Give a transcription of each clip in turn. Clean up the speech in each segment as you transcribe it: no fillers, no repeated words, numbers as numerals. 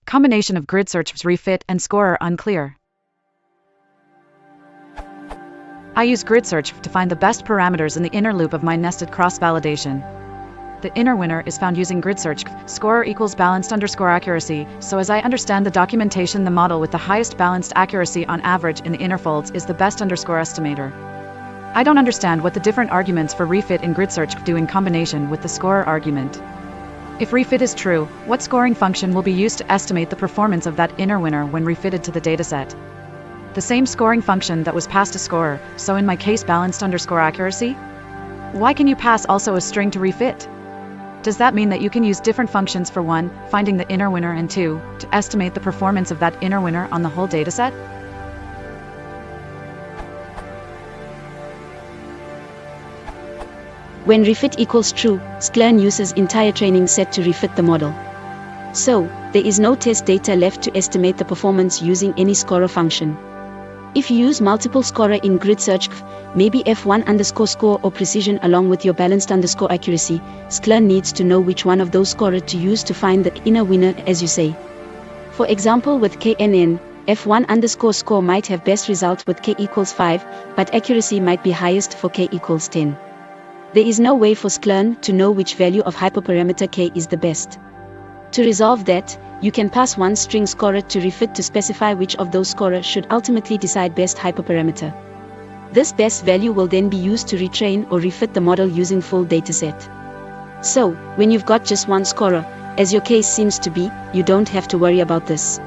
Combination of Gridsearchcv'S Refit and score unclear. I use Gridsearchcv to find the best parameters in the inner loop of my nested cross-validation. The inner winner is found using Gridsearchcv, score equals balanced underscore accuracy, so as I understand the documentation, the model with the highest balanced accuracy on average in the inner folds is the best underscore estimator. I don't understand what the different arguments for refit in Gridsearchcv do in combination with the score argument. If refit is true, what scoring function will be used to estimate the performance of that inner winner when refitted to the dataset? The same scoring function that was passed to score, so in my case balanced underscore accuracy? Why can you pass also a string to refit? Does that mean that you can use different functions for 1, finding the inner winner, and 2, to estimate the performance of that inner winner on the whole dataset? When refit equals true, scikit-learn uses entire training set to refit the model. So, there is no test data left to estimate the performance using any scorer function. If you use multiple scorer in Gridsearchcv, maybe f1 underscore score or precision along with your balanced underscore accuracy, scikit-learn needs to know which one of those scorer to use to find the inner winner, as you say. For example, with knn, f1 underscore score might have best result with k equals 5, but accuracy might be highest for k equals 10. There is no way for scikit-learn to know which value of hyperparameter k is the best. To resolve that, you can pass one string scorer to refit to specify which of those scorers should ultimately decide best hyperparameter. This best value will then be used to retrain or refit the model using full dataset. So, when you've got just one scorer, as your case seems to be, you don't have to worry about this.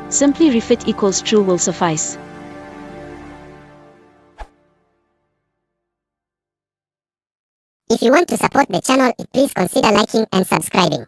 Simply refit equals true will suffice. If you want to support the channel, please consider liking and subscribing.